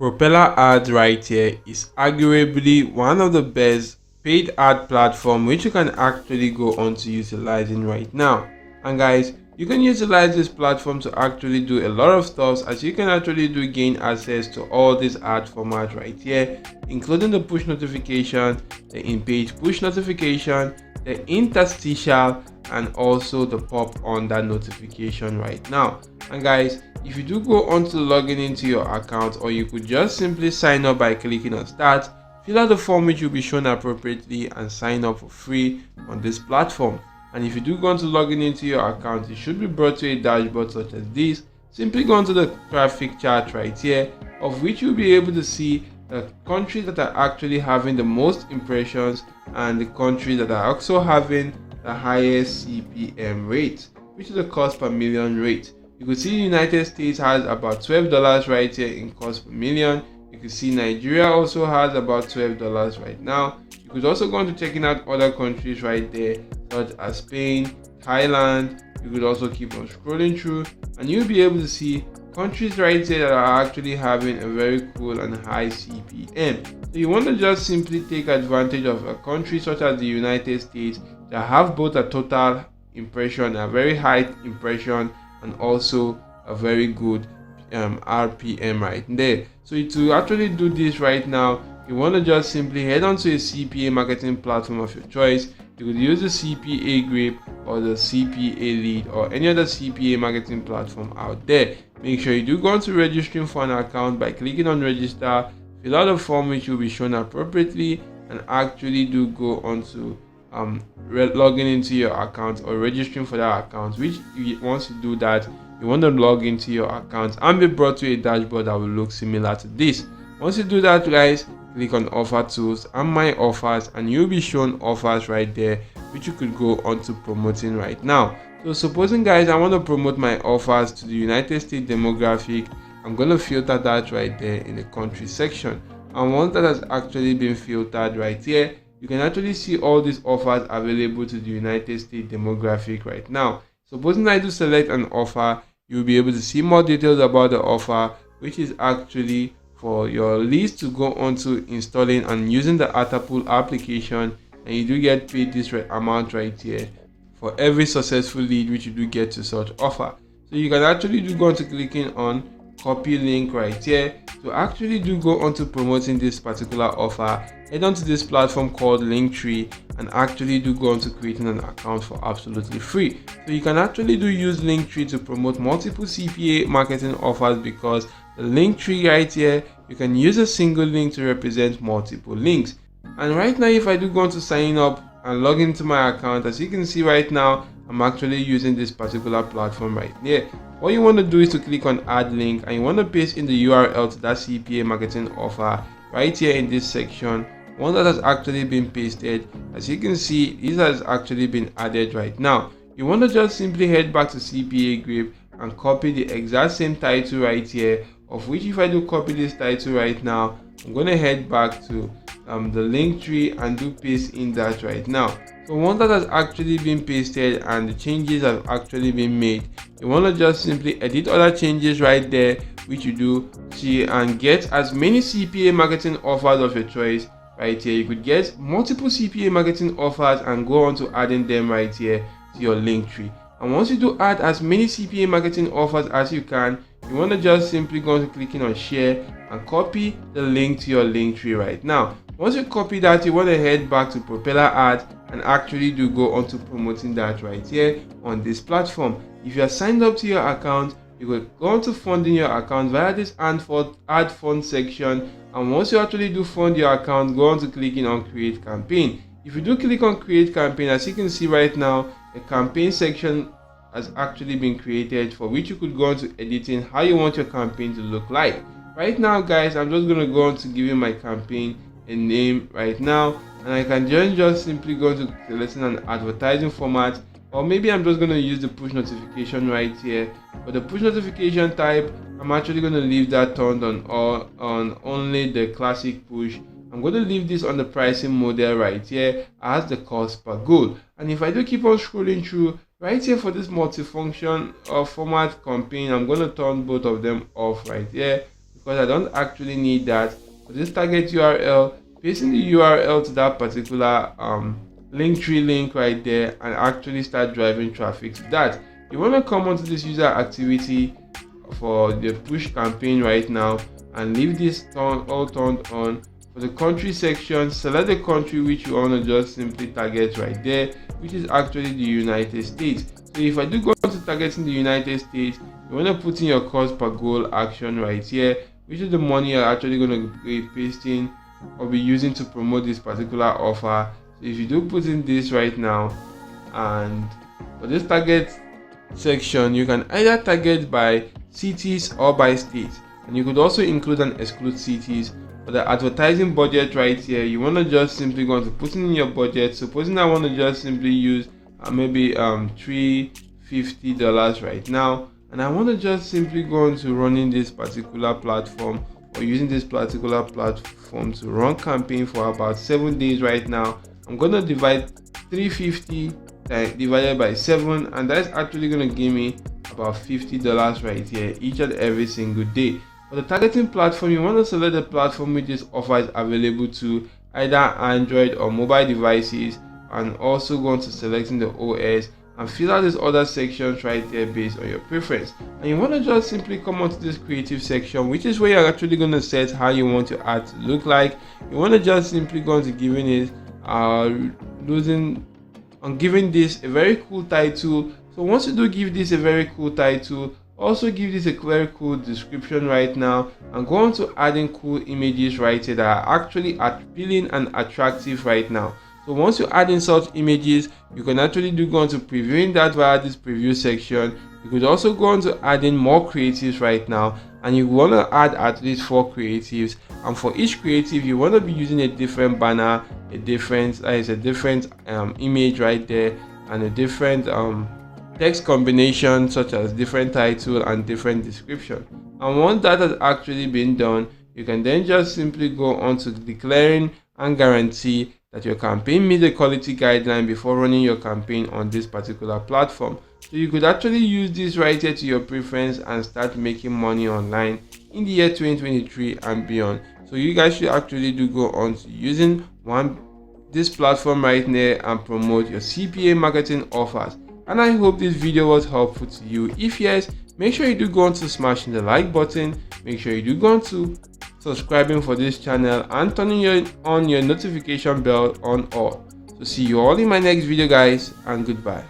PropellerAds right here is arguably one of the best paid ad platform which you can actually go on to utilizing right now. And guys, you can utilize this platform to actually do a lot of stuff, as you can actually do gain access to all these ad formats right here, including the push notification, the in-page push notification, the interstitial, and also the pop on that notification right now. And guys, if you do go on to login into your account, or you could just simply sign up by clicking on start, fill out the form which will be shown appropriately, and sign up for free on this platform. And if you do go on to login into your account, you should be brought to a dashboard such as this. Simply go onto the traffic chart right here, of which you'll be able to see the countries that are actually having the most impressions and the countries that are also having the highest CPM rate, which is the cost per million rate. You could see the United States has about $12 right here in cost per million. You could see Nigeria also has about $12 right now. You could also go on to checking out other countries right there, such as Spain, Thailand. You could also keep on scrolling through, and you'll be able to see countries right here that are actually having a very cool and high CPM. So you want to just simply take advantage of a country such as the United States that have both a total impression, a very high impression, and also a very good RPM right there. So to actually do this right now, you want to just simply head on to a CPA marketing platform of your choice. You could use the CPA Grip or the CPA Lead or any other CPA marketing platform out there. Make sure you do go on to registering for an account by clicking on register, fill out a form which will be shown appropriately, and actually do go on to logging into your account or registering for that account, which once you do that, you want to log into your account and be brought to a dashboard that will look similar to this. Once you do that, guys, click on offer tools and my offers, and you'll be shown offers right there which you could go on to promoting right now. So supposing, guys, I want to promote my offers to the United States demographic, I'm going to filter that right there in the country section. And once that has actually been filtered right here, you can actually see all these offers available to the United States demographic right now. Supposing I do select an offer, you'll be able to see more details about the offer, which is actually for your leads to go on to installing and using the Atapool application, and you do get paid this amount right here for every successful lead which you do get to such offer. So you can actually do go on to clicking on copy link right here to actually do go on to promoting this particular offer. Head on to this platform called Linktree and actually do go on to creating an account for absolutely free. So you can actually do use Linktree to promote multiple CPA marketing offers, because the Linktree right here, you can use a single link to represent multiple links. And right now, if I do go on to sign up and log into my account, as you can see right now, I'm actually using this particular platform right here. What you want to do is to click on add link, and you want to paste in the URL to that CPA marketing offer right here in this section. One that has actually been pasted, as you can see, this has actually been added right now. You want to just simply head back to CPA Grip and copy the exact same title right here, of which if I do copy this title right now, I'm going to head back to the link tree and do paste in that right now. So once that has actually been pasted and the changes have actually been made, you want to just simply edit other changes right there, which you do see, and get as many CPA marketing offers of your choice right here. You could get multiple CPA marketing offers and go on to adding them right here to your link tree. And once you do add as many CPA marketing offers as you can, you want to just simply go on to clicking on share and copy the link to your link tree right now. Once you copy that, you want to head back to PropellerAds and actually do go on to promoting that right here on this platform. If you are signed up to your account, you will go on to funding your account via this add fund section. And once you actually do fund your account, go on to clicking on create campaign. If you do click on create campaign, as you can see right now, the campaign section has actually been created, for which you could go on to editing how you want your campaign to look like. Right now, guys, I'm just going to go on to giving my campaign a name right now, and I can just simply go to selecting an advertising format, or maybe I'm just going to use the push notification right here. For the push notification type, I'm actually going to leave that turned on, or on only the classic push. I'm going to leave this on the pricing model right here as the cost per goal. And if I do keep on scrolling through right here for this multifunction format campaign, I'm going to turn both of them off right here, because I don't actually need that. For this target URL, paste in the URL to that particular Linktree link right there and actually start driving traffic to that. You want to come onto this user activity for the push campaign right now and leave this all turned on. For the country section, select the country which you want to just simply target right there, which is actually the United States. So if I do go to targeting the United States, you want to put in your cost per goal action right here, which is the money you're actually going to be pasting or be using to promote this particular offer. So if you do put in this right now, and for this target section, you can either target by cities or by states, and you could also include and exclude cities. For the advertising budget right here, you want to just simply go to put in your budget. Supposing I want to just simply use maybe $350 right now, and I want to just simply go into running this particular platform or using this particular platform to run campaign for about 7 days right now. I'm going to divide 350 divided by 7, and that's actually going to give me about $50 right here each and every single day. For the targeting platform, you want to select the platform which this offer is available to either Android or mobile devices, and also go into selecting the OS and fill out these other sections right there based on your preference. And you want to just simply come onto this creative section, which is where you're actually going to set how you want your ad to look like. You want to just simply go into giving it giving this a very cool title. So once you do give this a very cool title, also give this a very cool description right now, and go on to adding cool images right here that are actually appealing and attractive right now. So once you add in such images, you can actually go on to previewing that via this preview section. You could also go on to adding more creatives right now, and you want to add at least 4 creatives, and for each creative you want to be using a different banner, a different image right there, and a different text combination such as different title and different description. And once that has actually been done, you can then just simply go on to declaring and guarantee that your campaign meets the quality guideline before running your campaign on this particular platform. So you could actually use this right here to your preference and start making money online in the year 2023 and beyond. So you guys should actually go on to using this platform right there and promote your CPA marketing offers. And I hope this video was helpful to you. If yes, make sure you go on to smashing the like button. Make sure you go on to subscribing for this channel and turning on your notification bell on all. So see you all in my next video, guys, and goodbye.